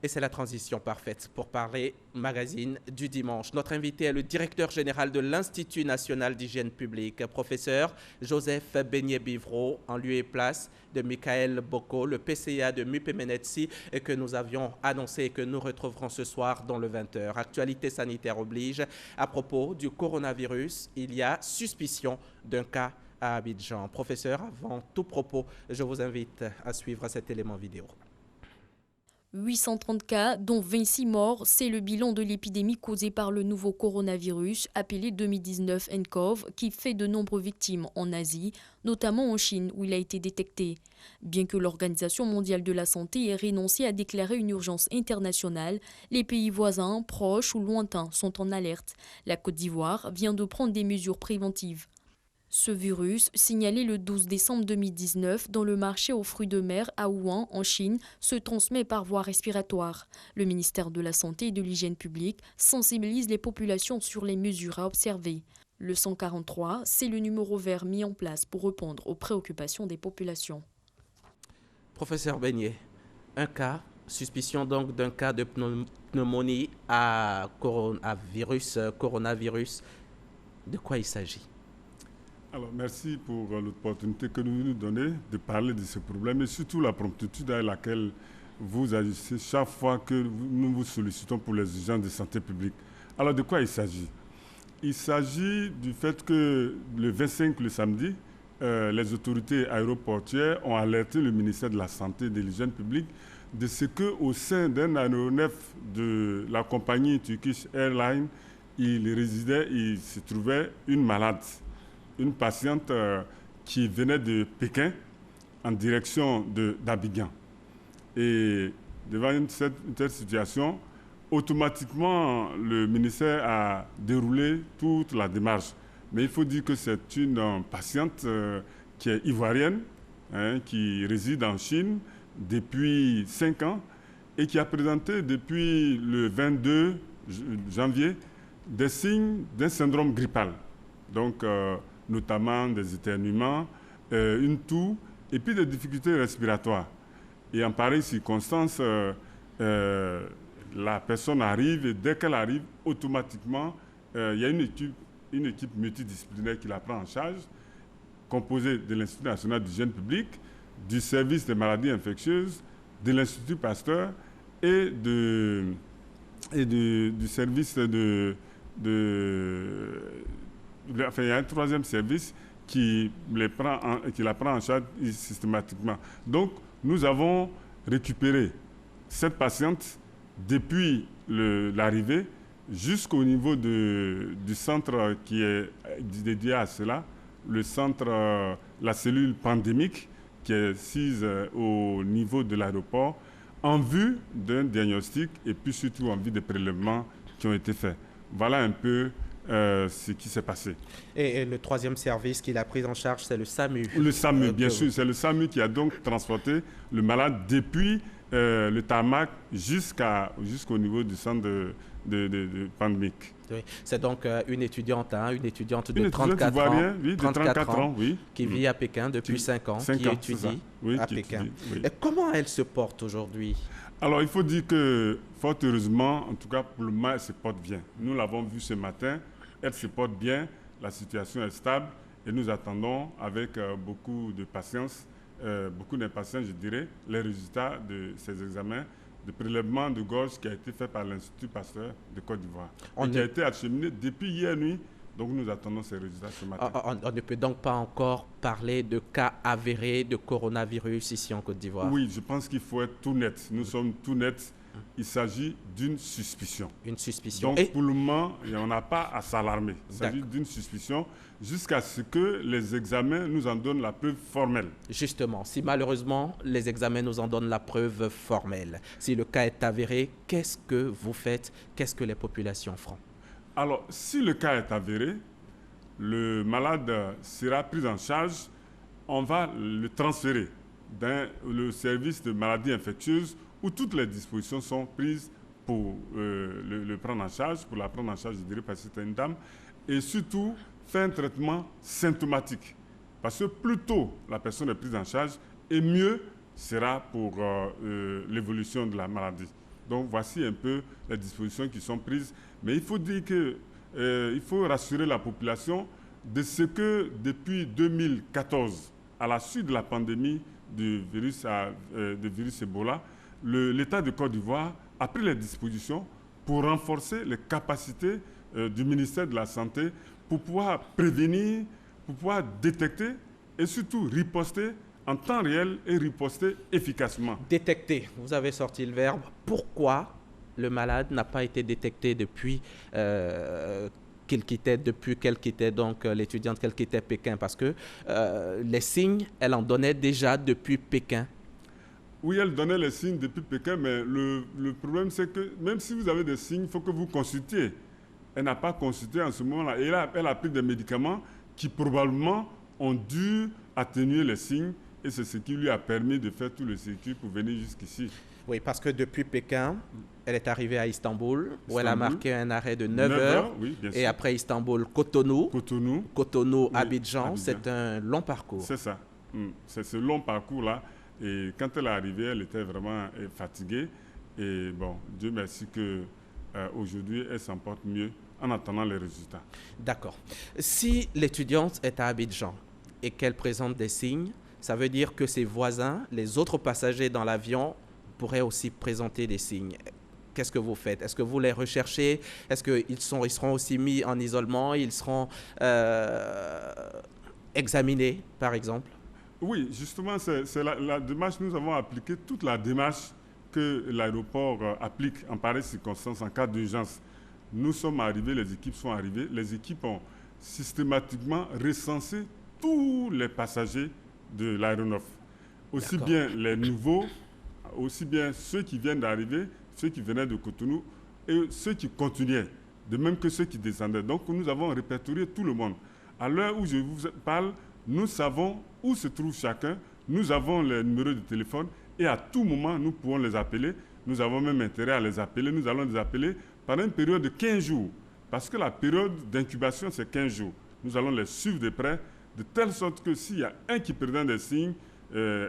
Et c'est la transition parfaite pour parler magazine du dimanche. Notre invité est le directeur général de l'Institut national d'hygiène publique, professeur Joseph Beignet-Bivreau, en lieu et place de Michael Boko, le PCA de MUPEMENETSI, que nous avions annoncé et que nous retrouverons ce soir dans le 20h. Actualité sanitaire oblige. À propos du coronavirus, il y a suspicion d'un cas à Abidjan. Professeur, avant tout propos, je vous invite à suivre cet élément vidéo. 830 cas, dont 26 morts, c'est le bilan de l'épidémie causée par le nouveau coronavirus, appelé 2019 nCoV, qui fait de nombreuses victimes en Asie, notamment en Chine, où il a été détecté. Bien que l'Organisation mondiale de la santé ait renoncé à déclarer une urgence internationale, les pays voisins, proches ou lointains, sont en alerte. La Côte d'Ivoire vient de prendre des mesures préventives. Ce virus, signalé le 12 décembre 2019 dans le marché aux fruits de mer à Wuhan, en Chine, se transmet par voie respiratoire. Le ministère de la Santé et de l'Hygiène publique sensibilise les populations sur les mesures à observer. Le 143, c'est le numéro vert mis en place pour répondre aux préoccupations des populations. Professeur Beignet, un cas, suspicion donc d'un cas de pneumonie à coronavirus. De quoi il s'agit? Alors, merci pour l'opportunité que vous nous donnez de parler de ce problème et surtout la promptitude avec laquelle vous agissez chaque fois que nous vous sollicitons pour les urgences de santé publique. Alors, de quoi il s'agit? Il s'agit du fait que le 25, le samedi, les autorités aéroportuaires ont alerté le ministère de la Santé et de l'Hygiène publique de ce qu'au sein d'un aéronef de la compagnie Turkish Airlines, il se trouvait une malade. Une patiente qui venait de Pékin en direction d'Abidjan. Et devant une telle situation, automatiquement, le ministère a déroulé toute la démarche. Mais il faut dire que c'est une patiente qui est ivoirienne, qui réside en Chine depuis 5 ans et qui a présenté depuis le 22 janvier des signes d'un syndrome grippal. Donc, notamment des éternuements, une toux et puis des difficultés respiratoires. Et en pareille circonstance, la personne arrive et dès qu'elle arrive, automatiquement, il y a une équipe multidisciplinaire qui la prend en charge, composée de l'Institut national d'hygiène publique, du service des maladies infectieuses, de l'Institut Pasteur et du service Enfin, il y a un troisième service qui la prend en charge systématiquement. Donc, nous avons récupéré cette patiente depuis l'arrivée jusqu'au niveau du centre qui est dédié à cela, le centre, la cellule pandémique qui est sise au niveau de l'aéroport en vue d'un diagnostic et puis surtout en vue des prélèvements qui ont été faits. Voilà un peu ce qui s'est passé. Et le troisième service qu'il a pris en charge, c'est le SAMU. Le SAMU, bien sûr. C'est le SAMU qui a donc transporté le malade depuis le tarmac jusqu'au niveau du centre de pandémique. Oui. C'est donc une étudiante de 34 ans, oui, de 34 ans, oui. qui vit à Pékin depuis 5 ans, qui étudie à Pékin. Oui. Et comment elle se porte aujourd'hui? Alors, il faut dire que, fort heureusement, en tout cas pour le moment, elle se porte bien. Nous l'avons vu ce matin, elle se porte bien, la situation est stable et nous attendons avec beaucoup de patience, beaucoup d'impatience, je dirais, les résultats de ces examens de prélèvement de gorge qui a été fait par l'Institut Pasteur de Côte d'Ivoire et qui a été acheminé depuis hier nuit. Donc nous attendons ces résultats ce matin. On ne peut donc pas encore parler de cas avérés de coronavirus ici en Côte d'Ivoire? Oui, je pense qu'il faut être tout net. Nous sommes tout nets. Il s'agit d'une suspicion. Une suspicion. Donc pour le moment, on n'a pas à s'alarmer. Il s'agit d'une suspicion jusqu'à ce que les examens nous en donnent la preuve formelle. Justement, si malheureusement les examens nous en donnent la preuve formelle, si le cas est avéré, qu'est-ce que vous faites? Qu'est-ce que les populations feront? Alors, si le cas est avéré, le malade sera pris en charge, on va le transférer dans le service de maladies infectieuses où toutes les dispositions sont prises pour le prendre en charge, pour la prendre en charge, je dirais, parce que c'est une dame, et surtout faire un traitement symptomatique. Parce que plus tôt la personne est prise en charge, et mieux sera pour l'évolution de la maladie. Donc voici un peu les dispositions qui sont prises. Mais il faut dire que il faut rassurer la population de ce que depuis 2014, à la suite de la pandémie du virus Ebola, l'État de Côte d'Ivoire a pris les dispositions pour renforcer les capacités du ministère de la Santé pour pouvoir prévenir, pour pouvoir détecter et surtout riposter en temps réel et riposter efficacement. Détecter, vous avez sorti le verbe. Pourquoi le malade n'a pas été détecté depuis qu'elle quittait donc l'étudiante, qu'elle quittait Pékin? Parce que les signes, elle en donnait déjà depuis Pékin. Oui, elle donnait les signes depuis Pékin, mais le problème, c'est que même si vous avez des signes, il faut que vous consultiez. Elle n'a pas consulté en ce moment-là. Et là, elle a pris des médicaments qui probablement ont dû atténuer les signes. Et c'est ce qui lui a permis de faire tout le circuit pour venir jusqu'ici. Oui, parce que depuis Pékin, elle est arrivée à Istanbul, où elle a marqué un arrêt de 9 heures. Oui, bien et sûr. après Istanbul, Cotonou, oui, Abidjan. C'est un long parcours. C'est ça. C'est ce long parcours-là. Et quand elle est arrivée, elle était vraiment fatiguée. Et bon, Dieu merci qu'aujourd'hui, elle s'en porte mieux en attendant les résultats. D'accord. Si l'étudiante est à Abidjan et qu'elle présente des signes, ça veut dire que ses voisins, les autres passagers dans l'avion, pourraient aussi présenter des signes. Qu'est-ce que vous faites? Est-ce que vous les recherchez? Est-ce qu'ils seront aussi mis en isolement? Ils seront examinés, par exemple? Oui, justement, c'est la démarche. Nous avons appliqué toute la démarche que l'aéroport applique en pareille circonstance, en cas d'urgence. Nous sommes arrivés, les équipes sont arrivées. Les équipes ont systématiquement recensé tous les passagers de l'aéronef. Aussi bien les nouveaux, aussi bien ceux qui viennent d'arriver, ceux qui venaient de Cotonou et ceux qui continuaient, de même que ceux qui descendaient. Donc nous avons répertorié tout le monde. À l'heure où je vous parle, nous savons où se trouve chacun, nous avons les numéros de téléphone et à tout moment, nous pouvons les appeler. Nous avons même intérêt à les appeler. Nous allons les appeler pendant une période de 15 jours. Parce que la période d'incubation, c'est 15 jours. Nous allons les suivre de près, de telle sorte que s'il y a un qui présente des signes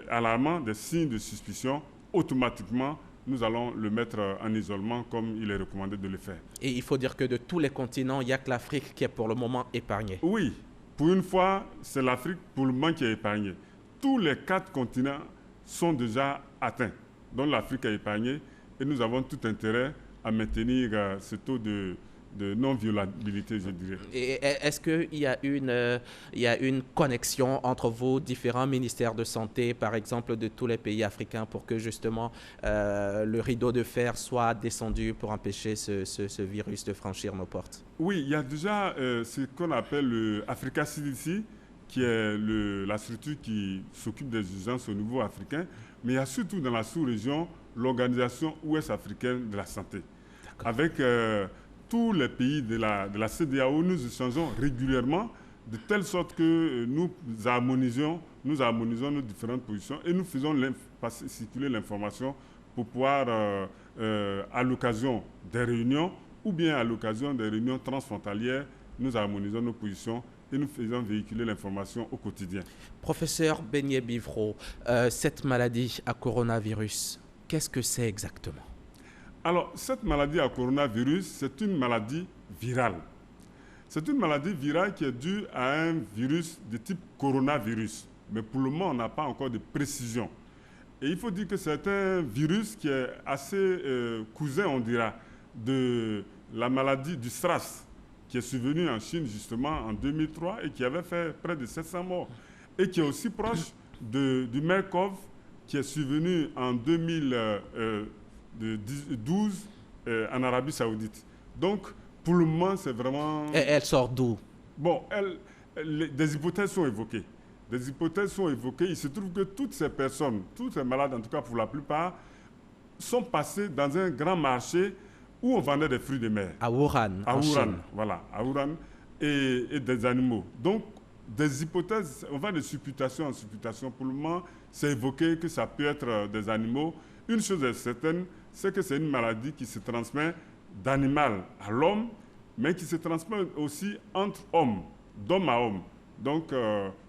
alarmants, des signes de suspicion, automatiquement, nous allons le mettre en isolement comme il est recommandé de le faire. Et il faut dire que de tous les continents, il n'y a que l'Afrique qui est pour le moment épargnée. Oui, pour une fois, c'est l'Afrique pour le moment qui est épargnée. Tous les 4 continents sont déjà atteints. Donc l'Afrique est épargnée et nous avons tout intérêt à maintenir ce taux de non-violabilité, je dirais. Et est-ce qu'il y a une connexion entre vos différents ministères de santé, par exemple, de tous les pays africains, pour que justement le rideau de fer soit descendu pour empêcher ce virus de franchir nos portes? Oui, il y a déjà ce qu'on appelle le Africa CDC, qui est la structure qui s'occupe des urgences au niveau africain, mais il y a surtout dans la sous-région l'Organisation ouest-africaine de la santé. Avec tous les pays de la CEDEAO, nous échangeons régulièrement de telle sorte que nous harmonisons nos différentes positions et nous faisons circuler l'information pour pouvoir, à l'occasion des réunions ou bien à l'occasion des réunions transfrontalières, nous harmonisons nos positions et nous faisons véhiculer l'information au quotidien. Professeur Benyé-Bivro, cette maladie à coronavirus, qu'est-ce que c'est exactement? Alors, cette maladie à coronavirus, c'est une maladie virale. C'est une maladie virale qui est due à un virus de type coronavirus. Mais pour le moment, on n'a pas encore de précision. Et il faut dire que c'est un virus qui est assez cousin, on dira, de la maladie du SRAS, qui est survenue en Chine justement en 2003 et qui avait fait près de 700 morts. Et qui est aussi proche du MERS-CoV, qui est survenu en 2012 en Arabie Saoudite. Donc, pour le moment, c'est vraiment... Et elle sort d'où? Bon, des hypothèses sont évoquées. Des hypothèses sont évoquées. Il se trouve que toutes ces personnes, tous ces malades, en tout cas pour la plupart, sont passés dans un grand marché où on vendait des fruits de mer. À Wuhan, en Chine. Voilà, à Wuhan, et des animaux. Donc, des hypothèses, on va de supputation en supputation. Pour le moment, c'est évoqué que ça peut être des animaux. Une chose est certaine, c'est que c'est une maladie qui se transmet d'animal à l'homme, mais qui se transmet aussi entre hommes, d'homme à homme. Donc,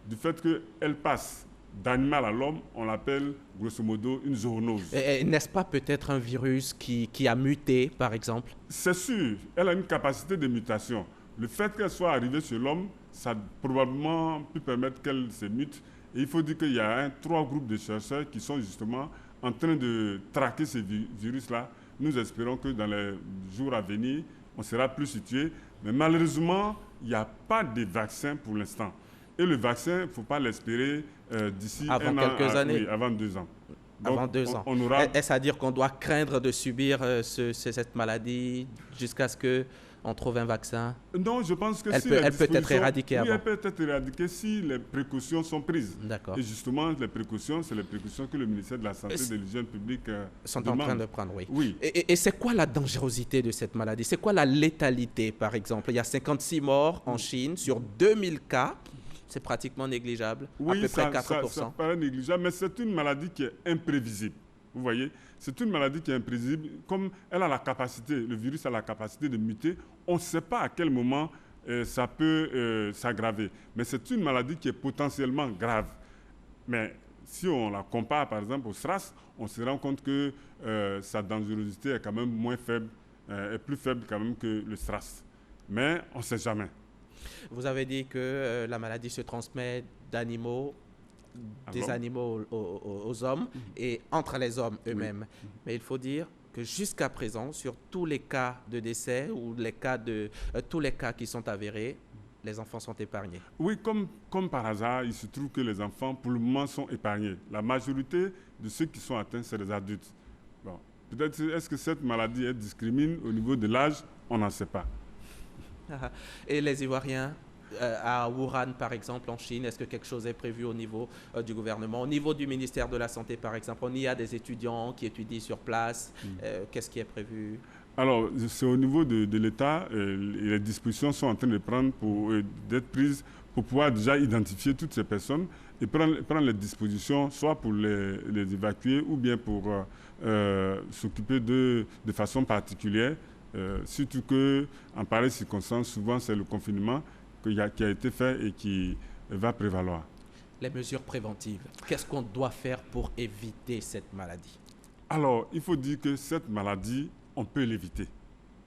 du fait qu'elle passe d'animal à l'homme, on l'appelle grosso modo une zoonose. N'est-ce pas peut-être un virus qui a muté, par exemple? C'est sûr, elle a une capacité de mutation. Le fait qu'elle soit arrivée sur l'homme, ça a probablement pu permettre qu'elle se mute. Et il faut dire qu'il y a 3 groupes de chercheurs qui sont justement en train de traquer ces virus-là. Nous espérons que dans les jours à venir, on sera plus situé. Mais malheureusement, il n'y a pas de vaccin pour l'instant. Et le vaccin, il ne faut pas l'espérer d'ici avant quelques années. Oui, avant 2 ans. Donc, avant 2 ans. On aura... Est-ce à dire qu'on doit craindre de subir cette maladie jusqu'à ce qu'on trouve un vaccin? Non, je pense que elle peut être éradiquée avant. Oui, elle peut être éradiquée si les précautions sont prises. D'accord. Et justement, les précautions, c'est les précautions que le ministère de la Santé et de l'Hygiène publique sont demande. En train de prendre, oui. Oui. Et c'est quoi la dangerosité de cette maladie? C'est quoi la létalité, par exemple? Il y a 56 morts en Chine sur 2000 cas. C'est pratiquement négligeable, oui, à peu près 4%. Ça paraît négligeable, mais c'est une maladie qui est imprévisible. Vous voyez, c'est une maladie qui est imprévisible. Comme elle a la capacité, le virus a la capacité de muter, on ne sait pas à quel moment ça peut s'aggraver. Mais c'est une maladie qui est potentiellement grave. Mais si on la compare par exemple au SRAS, on se rend compte que sa dangerosité est quand même moins faible, est plus faible quand même que le SRAS. Mais on ne sait jamais. Vous avez dit que la maladie se transmet d'animaux, des animaux aux hommes et entre les hommes eux-mêmes. Oui. Mais il faut dire que jusqu'à présent, sur tous les cas de décès ou tous les cas qui sont avérés, les enfants sont épargnés. Oui, comme par hasard, il se trouve que les enfants, pour le moment, sont épargnés. La majorité de ceux qui sont atteints, c'est les adultes. Bon, peut-être, est-ce que cette maladie elle discrimine au niveau de l'âge? On n'en sait pas. Et les Ivoiriens, à Wuhan par exemple en Chine, est-ce que quelque chose est prévu au niveau du gouvernement? Au niveau du ministère de la Santé par exemple, on y a des étudiants qui étudient sur place. Qu'est-ce qui est prévu? Alors, c'est au niveau de l'État, les dispositions sont en train d'être prises pour pouvoir déjà identifier toutes ces personnes et prendre les dispositions, soit pour les évacuer ou bien pour s'occuper de façon particulière. Surtout qu'en pareille circonstance, souvent c'est le confinement qui a été fait et qui va prévaloir. Les mesures préventives, qu'est-ce qu'on doit faire pour éviter cette maladie? Alors, il faut dire que cette maladie, on peut l'éviter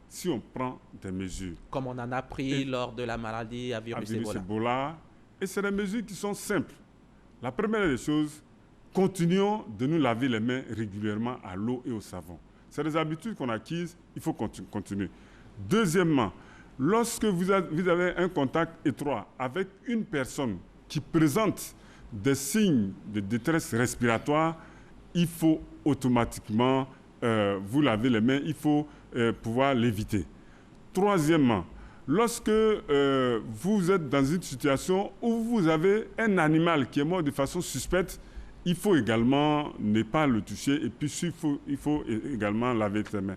si on prend des mesures. Comme on en a pris lors de la maladie à virus Ebola. Et c'est des mesures qui sont simples. La première des choses, continuons de nous laver les mains régulièrement à l'eau et au savon. C'est des habitudes qu'on a acquises, il faut continuer. Deuxièmement, lorsque vous avez un contact étroit avec une personne qui présente des signes de détresse respiratoire, il faut automatiquement vous laver les mains, il faut pouvoir l'éviter. Troisièmement, lorsque vous êtes dans une situation où vous avez un animal qui est mort de façon suspecte, il faut également ne pas le toucher et puis il faut également laver ses mains.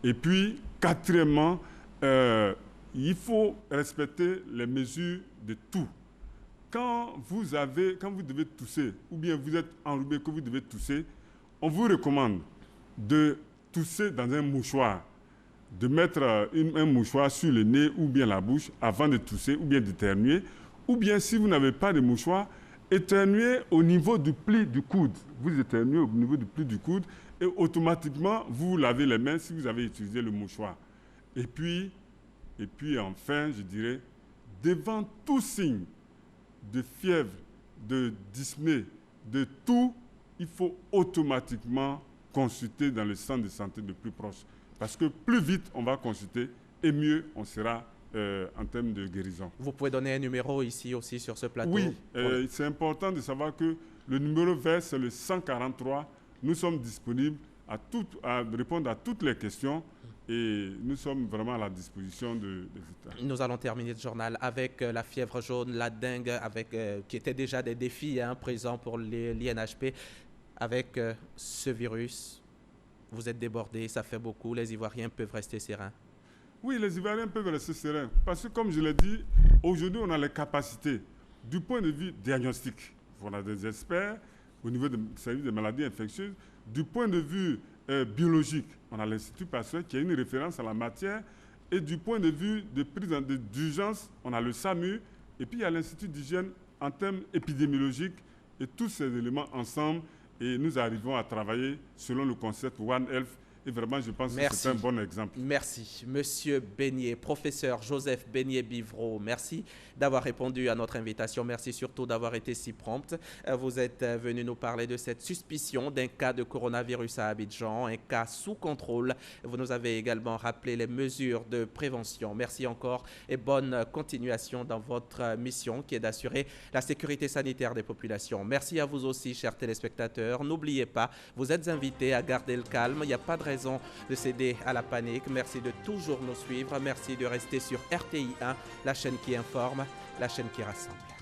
Et puis, quatrièmement, il faut respecter les mesures de tout. Quand vous devez tousser ou bien vous êtes enrhumé que vous devez tousser, on vous recommande de tousser dans un mouchoir, de mettre un mouchoir sur le nez ou bien la bouche avant de tousser ou bien d'éternuer. Ou bien si vous n'avez pas de mouchoir, éternuez au niveau du pli du coude. Vous éternuez au niveau du pli du coude et automatiquement, vous lavez les mains si vous avez utilisé le mouchoir. Et puis enfin, je dirais, devant tout signe de fièvre, de dyspnée, de tout, il faut automatiquement consulter dans le centre de santé le plus proche. Parce que plus vite on va consulter, et mieux on sera en termes de guérison. Vous pouvez donner un numéro ici aussi sur ce plateau? Oui, c'est important de savoir que le numéro vert, c'est le 143. Nous sommes disponibles à répondre à toutes les questions et nous sommes vraiment à la disposition des États. Nous allons terminer ce journal avec la fièvre jaune, la dengue, qui étaient déjà des défis présents pour l'INHP. Avec ce virus, vous êtes débordés, ça fait beaucoup. Les Ivoiriens peuvent rester sereins? Oui, les Ivoiriens peuvent rester sereins. Parce que, comme je l'ai dit, aujourd'hui, on a les capacités. Du point de vue diagnostique, on a des experts au niveau du service des maladies infectieuses. Du point de vue biologique, on a l'Institut Pasteur qui a une référence à la matière. Et du point de vue de prise d'urgence, on a le SAMU. Et puis, il y a l'Institut d'hygiène en termes épidémiologiques Et tous ces éléments ensemble, et nous arrivons à travailler selon le concept One Health. Et vraiment, je pense que c'est un bon exemple. Merci. Monsieur Beignet, professeur Joseph Beignet-Bivreau, merci d'avoir répondu à notre invitation. Merci surtout d'avoir été si prompt. Vous êtes venu nous parler de cette suspicion d'un cas de coronavirus à Abidjan, un cas sous contrôle. Vous nous avez également rappelé les mesures de prévention. Merci encore et bonne continuation dans votre mission qui est d'assurer la sécurité sanitaire des populations. Merci à vous aussi, chers téléspectateurs. N'oubliez pas, vous êtes invités à garder le calme. Il n'y a pas de raison de céder à la panique. Merci de toujours nous suivre. Merci de rester sur RTI 1, la chaîne qui informe, la chaîne qui rassemble.